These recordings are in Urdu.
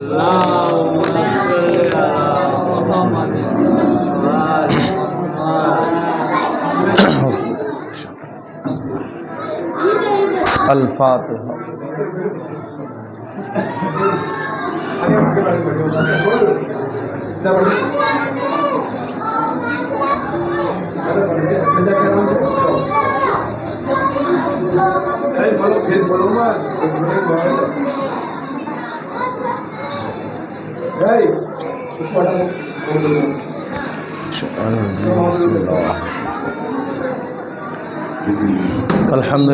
اللهم صل على محمد وعلى الفاتحہ۔ بسم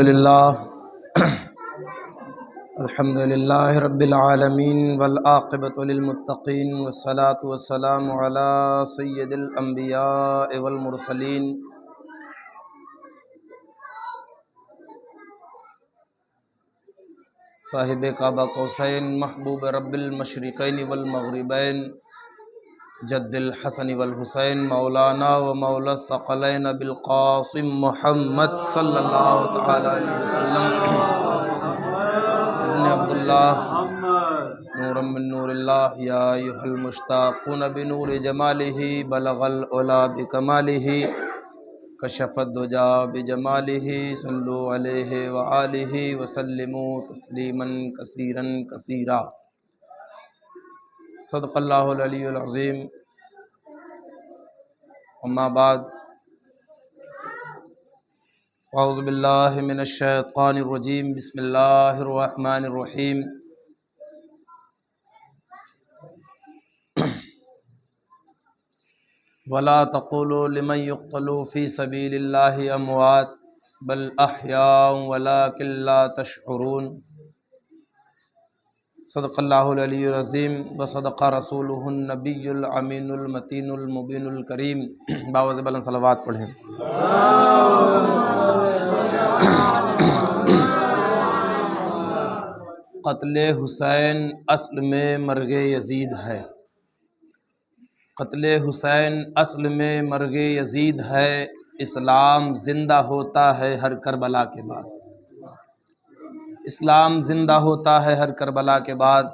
اللہ الحمد للہ رب العالمین والعاقبۃ للمتقین والصلاة والسلام علی سید الانبیاء والمرسلین صاحب کعبہ قوسین محبوب رب المشرقین والمغربین جد الحسن والحسین مولانا و مولا الثقلین بالقاسم محمد صلی اللہ تعالی علیہ وسلم ابن عبداللہ نورا من نور اللہ یا ایہا المشتاقون بنور جمالہ بلغ العلا بکمالہ کشف الدجا بجمالہ صلو علیہ وآلہ وسلموا تسلیما کثیرا کثیرا۔ صدق اللہ العلی العظیم۔ اما بعد، اعوذ باللہ من الشیطان الرجیم، بسم اللہ الرحمن الرحیم۔ ولا تقولوا لمن يقتل في سبيل الله اموات بل احیاء ولكن لا تشعرون۔ صدق اللہ العلی العظیم وصدق رسولہ النبی الامین المتین المبین الکریم۔ باوز بلند صلوات پڑھیں۔ قتل حسین اصل میں مرگ یزید ہے، قتل حسین اصل میں مرگ یزید ہے، اسلام زندہ ہوتا ہے ہر کربلا کے بعد، اسلام زندہ ہوتا ہے ہر کربلا کے بعد۔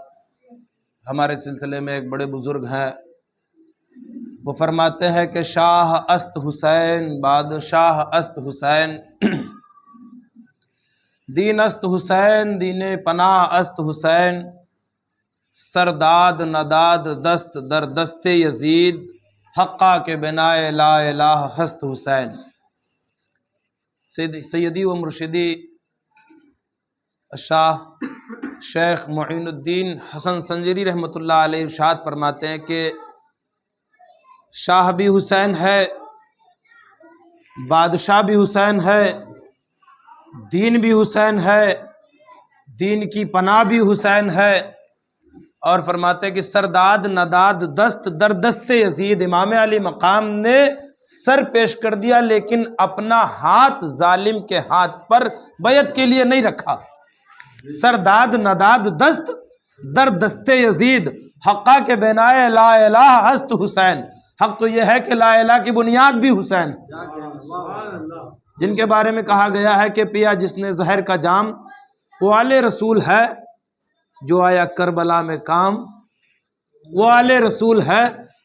ہمارے سلسلے میں ایک بڑے بزرگ ہیں، وہ فرماتے ہیں کہ شاہ است حسین، بادشاہ است حسین، دین است حسین، دین پناہ است حسین، سرداد نداد دست در دست یزید، حقا کے بنائے لا الہ ہست حسین۔ سیدی و مرشدی شاہ شیخ معین الدین حسن سنجری رحمۃ اللہ علیہ ارشاد فرماتے ہیں کہ شاہ بھی حسین ہے، بادشاہ بھی حسین ہے، دین بھی حسین ہے، دین کی پناہ بھی حسین ہے، اور فرماتے ہیں کہ سرداد نداد دست در دست یزید، امام علی مقام نے سر پیش کر دیا لیکن اپنا ہاتھ ظالم کے ہاتھ پر بیعت کے لیے نہیں رکھا۔ سرداد نداد دست در دست یزید، حقا کے بنائے لا الہ ہست حسین۔ حق تو یہ ہے کہ لا الہ کی بنیاد بھی حسین ہے، جن کے بارے میں کہا گیا ہے کہ پیا جس نے زہر کا جام، وہ آل رسول ہے، جو آیا کربلا میں کام وہ آل رسول ہے۔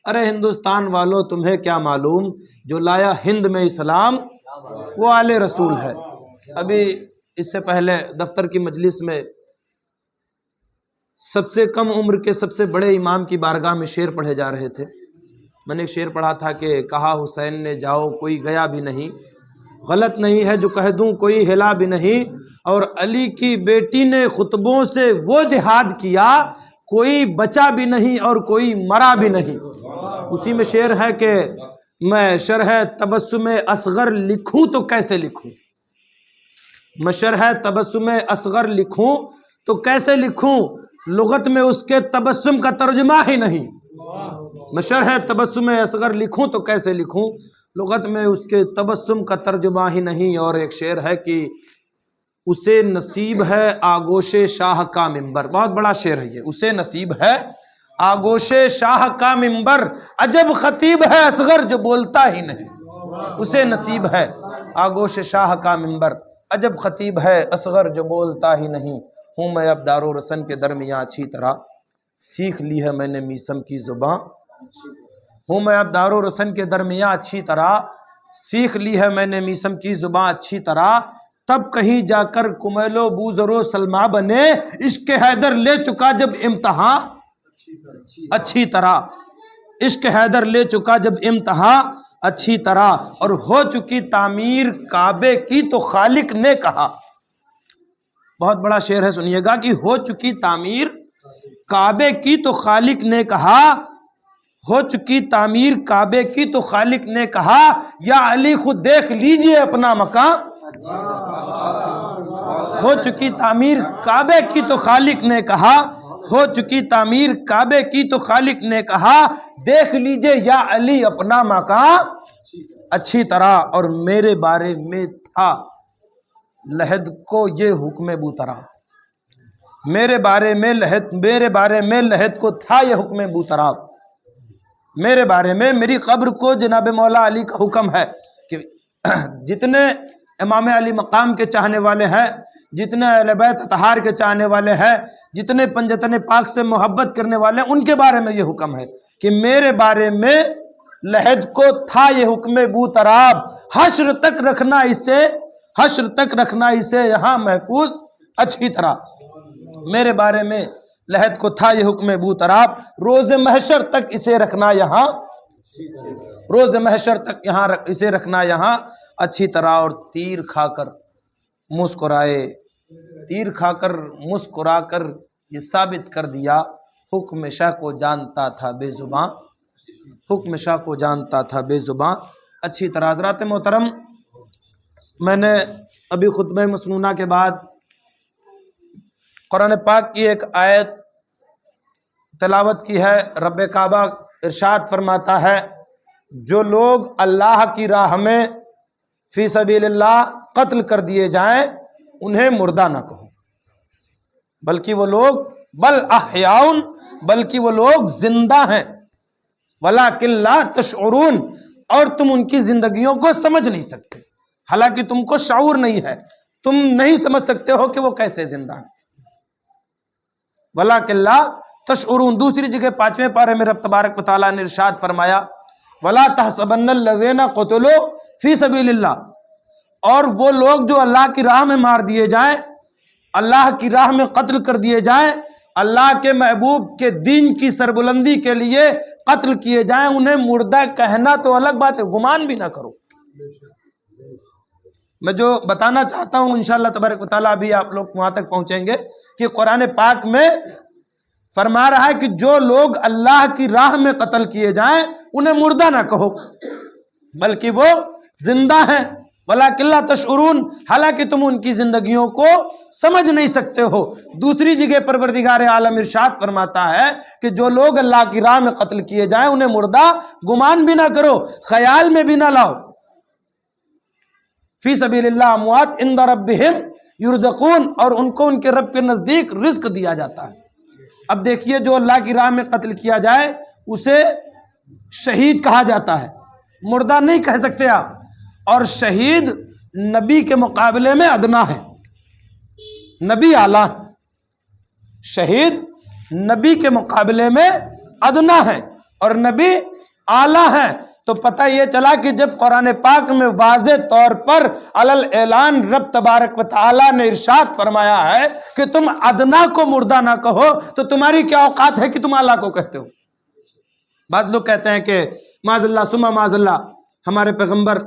ارے ہندوستان والوں تمہیں کیا معلوم، جو لایا ہند میں اسلام وہ آل رسول ہے۔ ابھی اس سے پہلے دفتر کی مجلس میں سب سے کم عمر کے سب سے بڑے امام کی بارگاہ میں شعر پڑھے جا رہے تھے۔ میں نے ایک شعر پڑھا تھا کہ کہا حسین نے جاؤ کوئی گیا بھی نہیں، غلط نہیں ہے جو کہہ دوں کوئی ہلا بھی نہیں، اور علی کی بیٹی نے خطبوں سے وہ جہاد کیا، کوئی بچا بھی نہیں اور کوئی مرا بھی نہیں۔ اسی میں شعر ہے کہ میں شرح تبسم اصغر لکھوں تو کیسے لکھوں، میں شرح تبسم اصغر لکھوں تو کیسے لکھوں، لغت میں اس کے تبسم کا ترجمہ ہی نہیں۔ میں شرح تبسم اصغر لکھوں تو کیسے لکھوں، لغت میں اس کے تبسم کا ترجمہ ہی نہیں۔ اور ایک شعر ہے کہ اسے نصیب ہے آگوش شاہ کا منبر، بہت بڑا شعر ہے یہ، اسے نصیب ہے آگوش شاہ کا منبر، عجب خطیب ہے اصغر جو بولتا ہی نہیں، اسے نصیب ہے آگوش شاہ کا منبر، عجب خطیب ہے اصغر جو بولتا ہی نہیں۔ ہوں میں اب دار و رسن کے درمیاں اچھی طرح، سیکھ لی ہے میں نے میسم کی زباں، ہوں میں اب دار و رسن کے درمیاں اچھی طرح، سیکھ لی ہے میں نے میسم کی زباں اچھی طرح، تب کہیں جا کر کمیل و بوذر و سلمہ بنے، عشق حیدر لے چکا جب امتحان اچھی طرح، عشق حیدر لے چکا جب امتحان اچھی طرح، اور ہو چکی تعمیر کعبے کی تو خالق نے کہا، بہت بڑا شعر ہے سنیے گا، کہ ہو چکی تعمیر کعبے کی تو خالق نے کہا، ہو چکی تعمیر کعبے کی تو خالق نے کہا، یا علی خود دیکھ لیجئے اپنا مقام، ہو چکی تعمیر کعبے کی تو خالق نے کہا، ہو چکی تعمیر کعبے کی تو خالق نے کہا، دیکھ لیجئے یا علی اپنا مقام اچھی طرح، اور میرے بارے میں تھا لحد کو یہ حکم بوطرا، میرے بارے میں لحد کو تھا یہ حکم بوطرا، میرے بارے میں میری قبر کو جناب مولا علی کا حکم ہے کہ جتنے امام علی مقام کے چاہنے والے ہیں، جتنے اہل بیت اطہار کے چاہنے والے ہیں، جتنے پنجتن پاک سے محبت کرنے والے ہیں، ان کے بارے میں یہ حکم ہے کہ میرے بارے میں لحد کو تھا یہ حکم بوطراب، حشر تک رکھنا اسے یہاں محفوظ اچھی طرح، میرے بارے میں لحد کو تھا یہ حکم بوطراب، روز محشر تک اسے رکھنا یہاں، روز محشر تک اسے رکھنا یہاں اچھی طرح، اور تیر کھا کر مسکرا کر یہ ثابت کر دیا، حکم شاہ کو جانتا تھا بے زباں، حکم شاہ کو جانتا تھا بے زباں اچھی طرح۔ حضرات محترم، میں نے ابھی خطبہ مسنونہ کے بعد قرآن پاک کی ایک آیت تلاوت کی ہے۔ رب کعبہ ارشاد فرماتا ہے، جو لوگ اللہ کی راہ میں فی سبیل اللہ قتل کر دیے جائیں انہیں مردہ نہ کہو، بلکہ وہ لوگ زندہ ہیں، وَلَٰكِن لَا تَشْعُرُونَ، اور تم ان کی زندگیوں کو سمجھ نہیں سکتے، حالانکہ تم کو شعور نہیں ہے، تم نہیں سمجھ سکتے ہو کہ وہ کیسے زندہ ہیں، وَلَٰكِن لَا تَشْعُرُونَ۔ دوسری جگہ 5ویں پارے میں رب تبارک و تعالیٰ نے ارشاد فرمایا، وَلَا تَحْسَبَنَّ الَّذِينَ قُتِلُوا فِي سَبِيلِ اللَّهِ، اور وہ لوگ جو اللہ کی راہ میں مار دیے جائیں، اللہ کی راہ میں قتل کر دیے جائیں، اللہ کے محبوب کے دین کی سربلندی کے لیے قتل کیے جائیں، انہیں مردہ کہنا تو الگ بات ہے، گمان بھی نہ کرو۔ میں جو بتانا چاہتا ہوں انشاءاللہ تبارک و تعالیٰ ابھی آپ لوگ وہاں تک پہنچیں گے کہ قرآن پاک میں فرما رہا ہے کہ جو لوگ اللہ کی راہ میں قتل کیے جائیں انہیں مردہ نہ کہو، بلکہ وہ زندہ ہیں، وَلَٰكِن لَا تَشْعُرُونَ، حالانکہ تم ان کی زندگیوں کو سمجھ نہیں سکتے ہو۔ دوسری جگہ پروردگار عالم ارشاد فرماتا ہے کہ جو لوگ اللہ کی راہ میں قتل کیے جائیں انہیں مردہ گمان بھی نہ کرو، خیال میں بھی نہ لاؤ، فی سبیل اللہ اموات عند ربہم یرزقون، اور ان کو ان کے رب کے نزدیک رزق دیا جاتا ہے۔ اب دیکھیے، جو اللہ کی راہ میں قتل کیا جائے اسے شہید کہا جاتا ہے، مردہ نہیں کہہ سکتے آپ، اور شہید نبی کے مقابلے میں ادنا ہے، نبی اعلیٰ ہے، شہید نبی کے مقابلے میں ادنا ہے اور نبی اعلیٰ ہے۔ تو پتہ یہ چلا کہ جب قرآن پاک میں واضح طور پر علل اعلان رب تبارک و تعالیٰ نے ارشاد فرمایا ہے کہ تم ادنا کو مردہ نہ کہو، تو تمہاری کیا اوقات ہے کہ تم اعلیٰ کو کہتے ہو؟ بعض لوگ کہتے ہیں کہ معاذ اللہ ثم معاذ اللہ، ہمارے پیغمبر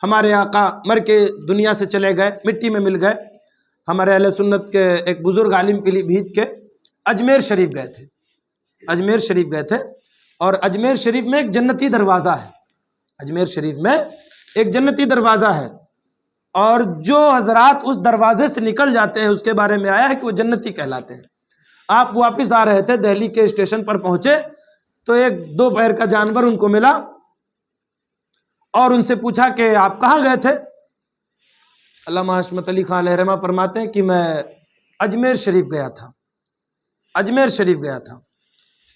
ہمارے آقا مر کے دنیا سے چلے گئے، مٹی میں مل گئے۔ ہمارے اہل سنت کے ایک بزرگ عالم پیلی بھیت کے اجمیر شریف گئے تھے، اجمیر شریف گئے تھے، اور اجمیر شریف میں ایک جنتی دروازہ ہے، اجمیر شریف میں ایک جنتی دروازہ ہے، اور جو حضرات اس دروازے سے نکل جاتے ہیں اس کے بارے میں آیا ہے کہ وہ جنتی کہلاتے ہیں۔ آپ واپس آ رہے تھے، دہلی کے اسٹیشن پر پہنچے تو ایک 2 پیر کا جانور ان کو ملا اور ان سے پوچھا کہ آپ کہاں گئے تھے؟ علامہ حشمت علی خان علیہ رحمہ فرماتے ہیں کہ میں اجمیر شریف گیا تھا، اجمیر شریف گیا تھا،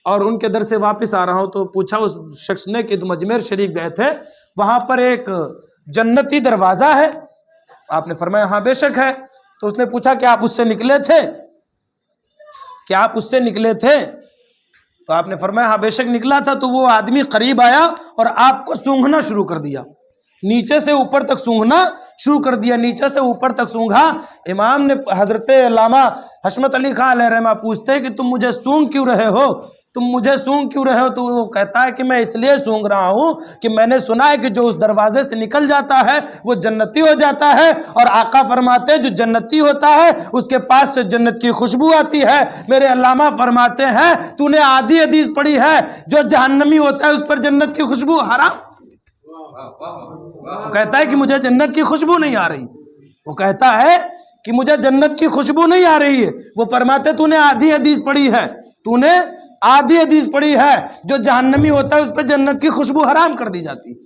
اور ان کے در سے واپس آ رہا ہوں تو پوچھا اس شخص نے کہ تم اجمیر شریف گئے تھے، وہاں پر ایک جنتی دروازہ ہے؟ آپ نے فرمایا ہاں بے شک ہے۔ تو اس نے پوچھا کہ آپ اس سے نکلے تھے؟ کہ آپ اس سے نکلے تھے؟ تو آپ نے فرمایا ہاں بے شک نکلا تھا، تو وہ آدمی قریب آیا اور آپ کو سونگھنا شروع کر دیا، نیچے سے اوپر تک سونگھنا شروع کر دیا، نیچے سے اوپر تک سونگھا۔ امام نے حضرت علامہ حشمت علی خان علیہ رحمہ پوچھتے کہ تم مجھے سونگ کیوں رہے ہو، تم مجھے سونگ کیوں رہے ہو؟ تو وہ کہتا ہے کہ میں اس لیے سونگ رہا ہوں کہ میں نے سنا ہے کہ جو اس دروازے سے نکل جاتا ہے وہ جنتی ہو جاتا ہے، اور آقا فرماتے ہیں جو جنتی ہوتا ہے اس کے پاس سے جنت کی خوشبو آتی ہے۔ میرے علامہ فرماتے ہیں تو نے آدھی حدیث پڑھی ہے جو جہنمی ہوتا ہے اس پر جنت کی خوشبو حرام۔ وہ کہتا ہے کہ مجھے جنت کی خوشبو نہیں آ رہی، وہ کہتا ہے کہ مجھے جنت کی خوشبو نہیں آ رہی ہے۔ وہ فرماتے تو نے آدھی حدیث پڑھی ہے، تو نے آدھی حدیث پڑھی ہے، جو جہنمی ہوتا ہے اس پہ جنت کی خوشبو حرام کر دی جاتی ہے۔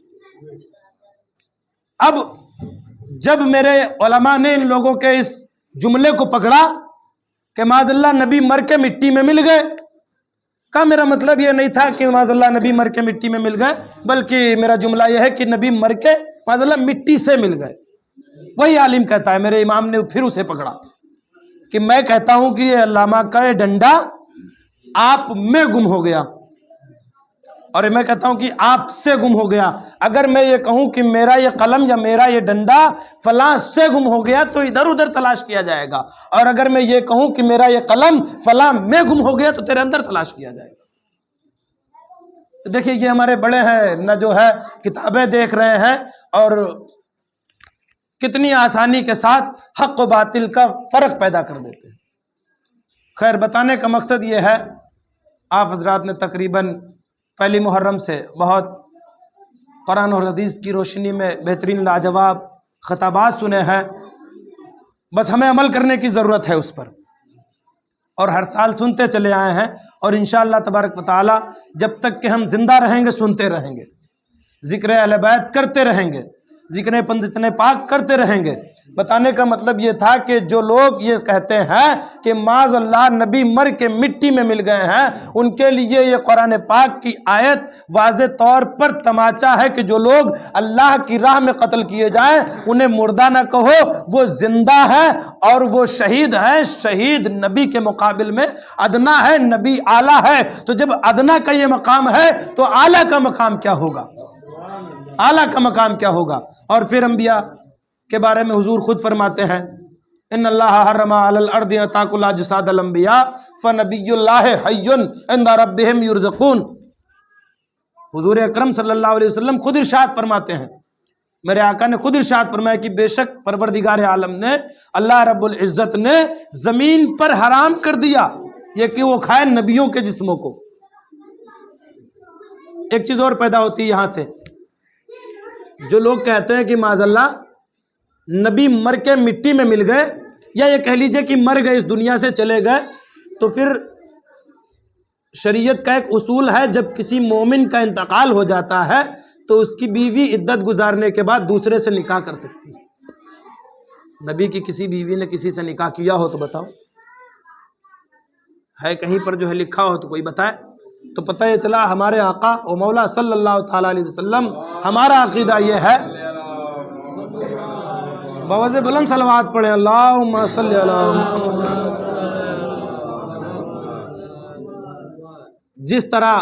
اب جب میرے علماء نے ان لوگوں کے اس جملے کو پکڑا کہ معاذ اللہ نبی مر کے مٹی میں مل گئے، کہا میرا مطلب یہ نہیں تھا کہ معاذ اللہ نبی مر کے مٹی میں مل گئے، بلکہ میرا جملہ یہ ہے کہ نبی مر کے معاذ اللہ مٹی سے مل گئے۔ وہی عالم کہتا ہے، میرے امام نے پھر اسے پکڑا کہ میں کہتا ہوں کہ یہ علامہ کا یہ ڈنڈا آپ میں گم ہو گیا، اور میں کہتا ہوں کہ آپ سے گم ہو گیا۔ اگر میں یہ کہوں کہ میرا یہ قلم یا میرا یہ ڈنڈا فلاں سے گم ہو گیا تو ادھر ادھر تلاش کیا جائے گا، اور اگر میں یہ کہوں کہ میرا یہ قلم فلاں میں گم ہو گیا تو تیرے اندر تلاش کیا جائے گا۔ دیکھیے یہ ہمارے بڑے ہیں نہ جو ہے کتابیں دیکھ رہے ہیں، اور کتنی آسانی کے ساتھ حق و باطل کا فرق پیدا کر دیتے ہیں۔ خیر، بتانے کا مقصد یہ ہے، آپ حضرات نے تقریباً پہلی محرم سے بہت قرآن اور حدیث کی روشنی میں بہترین لاجواب خطابات سنے ہیں، بس ہمیں عمل کرنے کی ضرورت ہے اس پر، اور ہر سال سنتے چلے آئے ہیں، اور انشاءاللہ تبارک و تعالی جب تک کہ ہم زندہ رہیں گے سنتے رہیں گے، ذکر اہل بیت کرتے رہیں گے، ذکر پنجتن پاک کرتے رہیں گے۔ بتانے کا مطلب یہ تھا کہ جو لوگ یہ کہتے ہیں کہ معاذ اللہ نبی مر کے مٹی میں مل گئے ہیں، ان کے لیے یہ قرآن پاک کی آیت واضح طور پر تماچا ہے کہ جو لوگ اللہ کی راہ میں قتل کیے جائیں انہیں مردہ نہ کہو، وہ زندہ ہے اور وہ شہید ہے۔ شہید نبی کے مقابل میں ادنا ہے، نبی اعلیٰ ہے، تو جب ادنا کا یہ مقام ہے تو اعلیٰ کا مقام کیا ہوگا؟ اعلیٰ کا مقام کیا ہوگا؟ اور پھر انبیاء کے بارے میں حضور خود فرماتے ہیں ان اللہ حرم علی الارض تاکل اجساد الانبیاء فنبی اللہ حی عند ربہم یرزقون۔ حضور اکرم صلی اللہ علیہ وسلم خود ارشاد فرماتے ہیں، میرے آقا نے خود ارشاد فرمایا کہ بے شک پروردگار عالم نے، اللہ رب العزت نے زمین پر حرام کر دیا یہ کہ وہ کھائے نبیوں کے جسموں کو۔ ایک چیز اور پیدا ہوتی ہے یہاں سے، جو لوگ کہتے ہیں کہ معاذ اللہ نبی مر کے مٹی میں مل گئے، یا یہ کہہ لیجئے کہ مر گئے، اس دنیا سے چلے گئے، تو پھر شریعت کا ایک اصول ہے جب کسی مومن کا انتقال ہو جاتا ہے تو اس کی بیوی عدت گزارنے کے بعد دوسرے سے نکاح کر سکتی ہے۔ نبی کی کسی بیوی نے کسی سے نکاح کیا ہو تو بتاؤ، ہے کہیں پر جو ہے لکھا ہو تو کوئی بتائے، تو پتہ یہ چلا ہمارے آقا و مولا صلی اللہ تعالیٰ علیہ وسلم، ہمارا عقیدہ یہ ہے، بآواز بلند صلوات پڑھیں، اللہم صلی علی محمد۔ جس طرح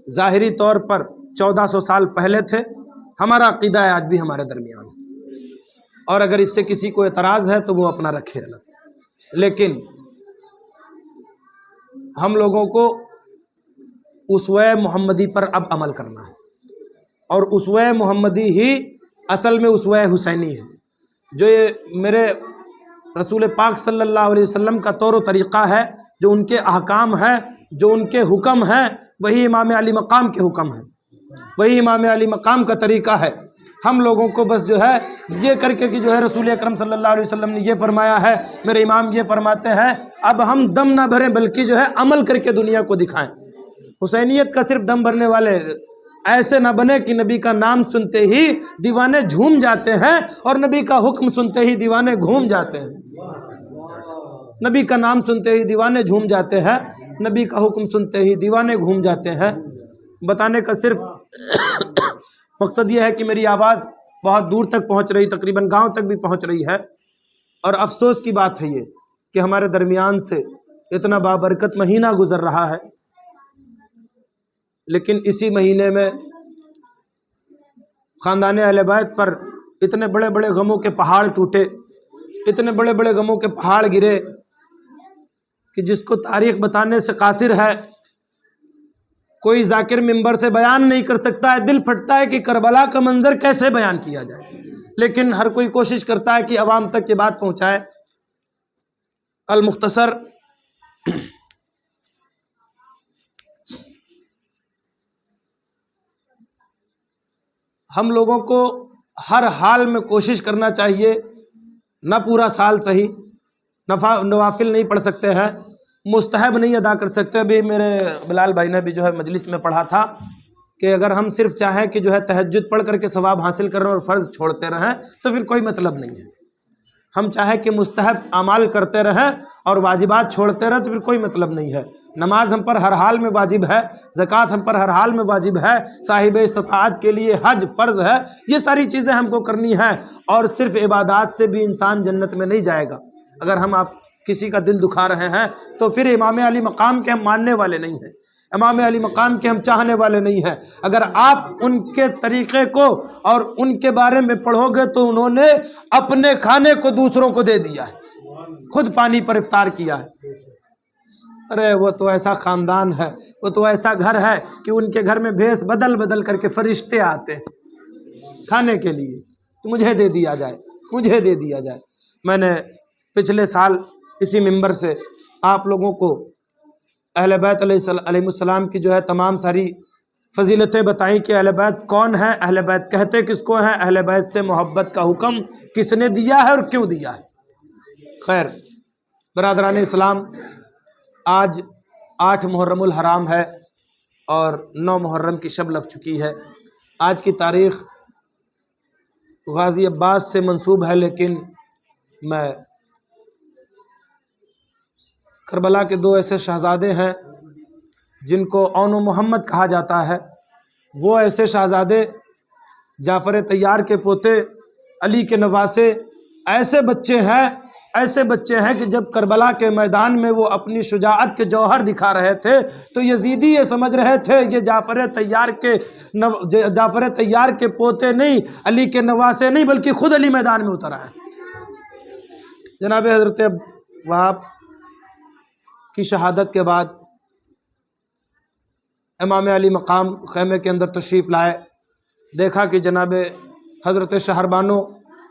ظاہری طور پر 1400 سال پہلے تھے، ہمارا عقیدہ ہے آج بھی ہمارے درمیان، اور اگر اس سے کسی کو اعتراض ہے تو وہ اپنا رکھے الگ، لیکن ہم لوگوں کو اسوہ محمدی پر اب عمل کرنا ہے، اور اسوہ محمدی ہی اصل میں اسوہ حسینی ہے، جو یہ میرے رسول پاک صلی اللہ علیہ وسلم کا طور و طریقہ ہے، جو ان کے احکام ہیں، جو ان کے حکم ہیں، وہی امام علی مقام کے حکم ہیں، وہی امام علی مقام کا طریقہ ہے۔ ہم لوگوں کو بس جو ہے یہ کر کے کہ جو ہے رسول اکرم صلی اللہ علیہ وسلم نے یہ فرمایا ہے، میرے امام یہ فرماتے ہیں، اب ہم دم نہ بھریں بلکہ جو ہے عمل کر کے دنیا کو دکھائیں۔ حسینیت کا صرف دم بھرنے والے ایسے نہ بنے کہ نبی کا نام سنتے ہی دیوانے جھوم جاتے ہیں، اور نبی کا حکم سنتے ہی دیوانے گھوم جاتے ہیں۔ نبی کا نام سنتے ہی دیوانے جھوم جاتے ہیں، نبی کا حکم سنتے ہی دیوانے گھوم جاتے ہیں۔ بتانے کا صرف مقصد یہ ہے کہ میری آواز بہت دور تک پہنچ رہی، تقریباً گاؤں تک بھی پہنچ رہی ہے، اور افسوس کی بات ہے یہ کہ ہمارے درمیان سے اتنا بابرکت مہینہ گزر رہا ہے، لیکن اسی مہینے میں خاندان اہل بیت پر اتنے بڑے بڑے غموں کے پہاڑ ٹوٹے، اتنے بڑے بڑے غموں کے پہاڑ گرے کہ جس کو تاریخ بتانے سے قاصر ہے، کوئی ذاکر ممبر سے بیان نہیں کر سکتا ہے۔ دل پھٹتا ہے کہ کربلا کا منظر کیسے بیان کیا جائے، لیکن ہر کوئی کوشش کرتا ہے کہ عوام تک یہ بات پہنچائے۔ المختصر، ہم لوگوں کو ہر حال میں کوشش کرنا چاہیے، نہ پورا سال صحیح نوافل نہیں پڑھ سکتے ہیں، مستحب نہیں ادا کر سکتے۔ ابھی میرے بلال بھائی نے بھی جو ہے مجلس میں پڑھا تھا کہ اگر ہم صرف چاہیں کہ جو ہے تہجد پڑھ کر کے ثواب حاصل کر رہے ہیں اور فرض چھوڑتے رہیں تو پھر کوئی مطلب نہیں ہے۔ ہم چاہیں کہ مستحب اعمال کرتے رہیں اور واجبات چھوڑتے رہیں تو پھر کوئی مطلب نہیں ہے۔ نماز ہم پر ہر حال میں واجب ہے، زکوٰۃ ہم پر ہر حال میں واجب ہے، صاحب استطاعت کے لیے حج فرض ہے، یہ ساری چیزیں ہم کو کرنی ہیں۔ اور صرف عبادات سے بھی انسان جنت میں نہیں جائے گا۔ اگر ہم آپ کسی کا دل دکھا رہے ہیں تو پھر امام علی مقام کے ہم ماننے والے نہیں ہیں، امام علی مقام کے ہم چاہنے والے نہیں ہیں۔ اگر آپ ان کے طریقے کو اور ان کے بارے میں پڑھو گے تو انہوں نے اپنے کھانے کو دوسروں کو دے دیا ہے، خود پانی پر افطار کیا ہے۔ ارے وہ تو ایسا خاندان ہے، وہ تو ایسا گھر ہے کہ ان کے گھر میں بھیس بدل بدل کر کے فرشتے آتے ہیں کھانے کے لیے، مجھے دے دیا جائے، مجھے دے دیا جائے۔ میں نے پچھلے سال اسی ممبر سے آپ لوگوں کو اہل بیت علیہ السلام کی جو ہے تمام ساری فضیلتیں بتائیں کہ اہل بیت کون ہیں، اہل بیت کہتے کس کو ہیں، اہل بیت سے محبت کا حکم کس نے دیا ہے اور کیوں دیا ہے۔ خیر برادران اسلام، آج 8 محرم الحرام ہے اور 9 محرم کی شب لگ چکی ہے۔ آج کی تاریخ غازی عباس سے منسوب ہے، لیکن میں کربلا کے 2 ایسے شہزادے ہیں جن کو اون و محمد کہا جاتا ہے۔ وہ ایسے شہزادے جعفر طیار کے پوتے، علی کے نواسے، ایسے بچے ہیں کہ جب کربلا کے میدان میں وہ اپنی شجاعت کے جوہر دکھا رہے تھے تو یزیدی یہ سمجھ رہے تھے یہ جعفر طیار کے پوتے نہیں، علی کے نواسے نہیں، بلکہ خود علی میدان میں اتر آئے۔ جناب حضرت وہاب کی شہادت کے بعد امام علی مقام خیمے کے اندر تشریف لائے، دیکھا کہ جناب حضرت شہربانو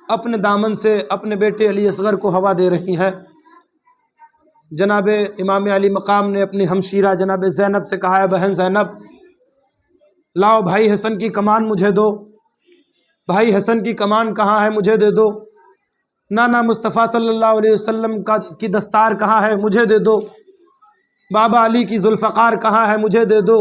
اپنے دامن سے اپنے بیٹے علی اصغر کو ہوا دے رہی ہیں۔ جناب امام علی مقام نے اپنی ہمشیرہ جناب زینب سے کہا ہے، بہن زینب لاؤ بھائی حسن کی کمان مجھے دو، بھائی حسن کی کمان کہاں ہے مجھے دے دو، نانا مصطفیٰ صلی اللہ علیہ وسلم کی دستار کہاں ہے مجھے دے دو، بابا علی کی ذوالفقار کہاں ہے مجھے دے دو۔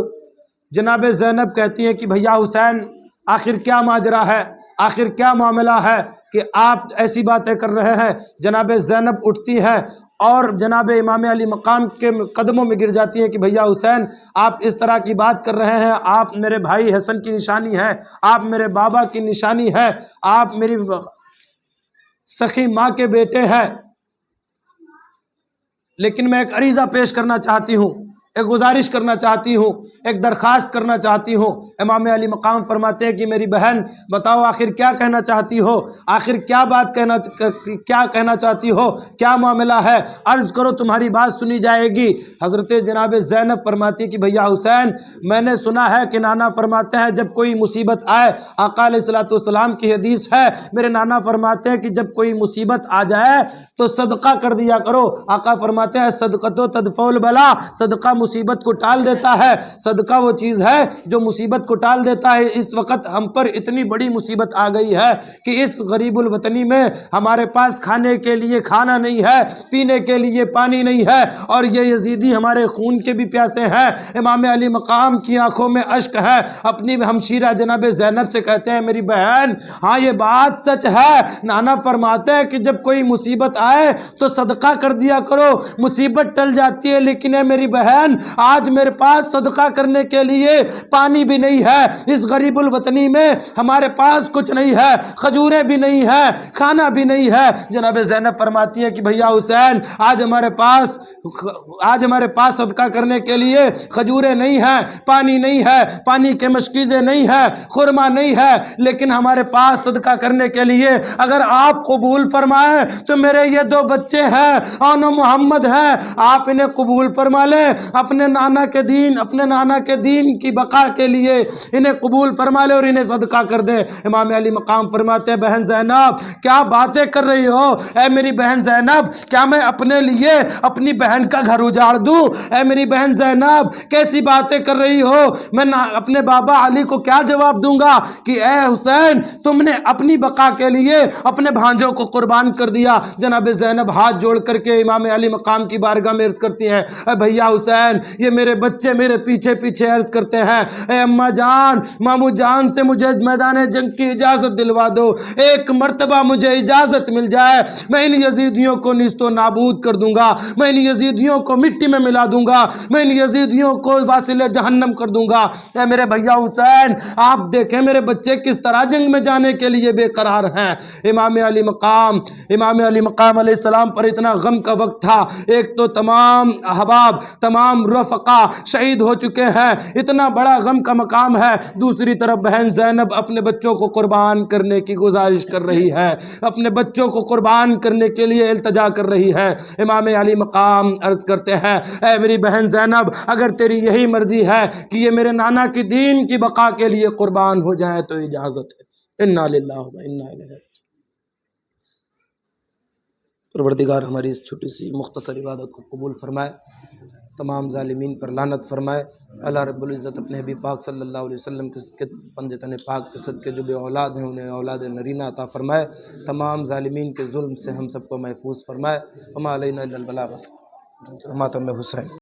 جناب زینب کہتی ہیں کہ بھیا حسین آخر کیا ماجرا ہے، آخر کیا معاملہ ہے کہ آپ ایسی باتیں کر رہے ہیں۔ جناب زینب اٹھتی ہے اور جناب امام علی مقام کے قدموں میں گر جاتی ہیں کہ بھیا حسین آپ اس طرح کی بات کر رہے ہیں، آپ میرے بھائی حسن کی نشانی ہے، آپ میرے بابا کی نشانی ہے، آپ میری سخی ماں کے بیٹے ہیں۔ لیکن میں ایک عریضہ پیش کرنا چاہتی ہوں، ایک گزارش کرنا چاہتی ہوں، ایک درخواست کرنا چاہتی ہوں۔ امام علی مقام فرماتے ہیں کہ میری بہن بتاؤ آخر کیا کہنا چاہتی ہو، آخر کیا کہنا چاہتی ہو، کیا معاملہ ہے، عرض کرو تمہاری بات سنی جائے گی۔ حضرت جناب زینب فرماتی کہ بھیا حسین میں نے سنا ہے کہ نانا فرماتے ہیں جب کوئی مصیبت آئے، آقا علیہ الصلوۃ والسلام کی حدیث ہے، میرے نانا فرماتے ہیں کہ جب کوئی مصیبت آ جائے تو صدقہ کر دیا کرو۔ آقا فرماتے ہیں صدقۃ تدفع البلا، صدقہ مصیبت کو ٹال دیتا ہے، صدقہ وہ چیز ہے جو مصیبت کو ٹال دیتا ہے۔ اس وقت ہم پر اتنی بڑی مصیبت آ گئی ہے کہ اس غریب الوطنی میں ہمارے پاس کھانے کے لیے کھانا نہیں ہے، پینے کے لیے پانی نہیں ہے، اور یہ یزیدی ہمارے خون کے بھی پیاسے ہیں۔ امام علی مقام کی آنکھوں میں اشک ہے، اپنی ہمشیرہ جناب زینب سے کہتے ہیں میری بہن ہاں یہ بات سچ ہے، نانا فرماتے ہیں کہ جب کوئی مصیبت آئے تو صدقہ کر دیا کرو، مصیبت ٹل جاتی ہے، لیکن اے میری بہن حسین آج میرے پاس صدقہ کرنے کے لیے پانی بھی نہیں ہے، اس غریب الوطنی میں ہمارے پاس کچھ نہیں ہے، کھجوریں بھی نہیں ہے، کھانا بھی نہیں ہے۔ جناب زینب فرماتی ہے کہ بھیا حسین آج ہمارے پاس صدقہ کرنے کے لیے کھجوریں نہیں ہیں، پانی نہیں ہے، پانی کے مشکیزیں نہیں ہے، خرما نہیں ہے، لیکن ہمارے پاس صدقہ کرنے کے لیے اگر آپ قبول فرمائیں تو میرے یہ 2 بچے ہیں اون و محمد ہیں، آپ انہیں قبول فرما لیں، اپنے نانا کے دین کی بقا کے لیے انہیں قبول فرما لیں اور انہیں صدقہ کر دیں۔ امام علی مقام فرماتے ہیں بہن زینب کیا باتیں کر رہی ہو، اے میری بہن زینب کیا میں اپنے لیے اپنی بہن کا گھر اجاڑ دوں؟ اے میری بہن زینب کیسی باتیں کر رہی ہو، میں اپنے بابا علی کو کیا جواب دوں گا کہ اے حسین تم نے اپنی بقا کے لیے اپنے بھانجوں کو قربان کر دیا۔ جناب زینب ہاتھ جوڑ کر کے امام علی مقام کی بارگاہ میں عرض کرتی ہیں اے بھیا حسین یہ میرے بچے میرے پیچھے پیچھے عرض کرتے ہیں اے اماں جان مامو جان سے مجھے میدان جنگ کی اجازت دلوا دو، ایک مرتبہ مجھے اجازت مل جائے میں ان یزیدیوں کو نیست و نابود کر دوں گا، میں ان یزیدیوں کو مٹی میں ملا دوں گا، میں ان یزیدیوں کو واصل جہنم کر دوں گا۔ اے میرے بھیا حسین آپ دیکھیں میرے بچے کس طرح جنگ میں جانے کے لیے بے قرار ہیں۔ امام علی مقام علیہ السلام پر اتنا غم کا وقت تھا، ایک تو تمام احباب تمام رفقا شہید ہو چکے ہیں، اتنا بڑا غم کا مقام ہے، دوسری طرف بہن زینب اپنے بچوں کو قربان کرنے کی گزارش کر رہی ہے، اپنے بچوں کو قربان کرنے کے لیے التجا کر رہی ہے۔ امام علی مقام عرض کرتے ہیں اے میری بہن زینب اگر تیری یہی مرضی ہے کہ یہ میرے نانا کی دین کی بقا کے لیے قربان ہو جائے تو اجازت ہے۔ انا للہ و انا الیہ راجعون۔ پروردگار ہماری اس چھوٹی سی مختصر عبادت کو قبول فرمائے، تمام ظالمین پر لعنت فرمائے۔ اللہ رب العزت اپنے حبیب پاک صلی اللہ علیہ وسلم کے پنجہ تن پاک کے صدقے جو بے اولاد ہیں انہیں اولاد نرینہ عطا فرمائے، تمام ظالمین کے ظلم سے ہم سب کو محفوظ فرمائے۔ وما علینا الا البلاغ، ماتم حسین۔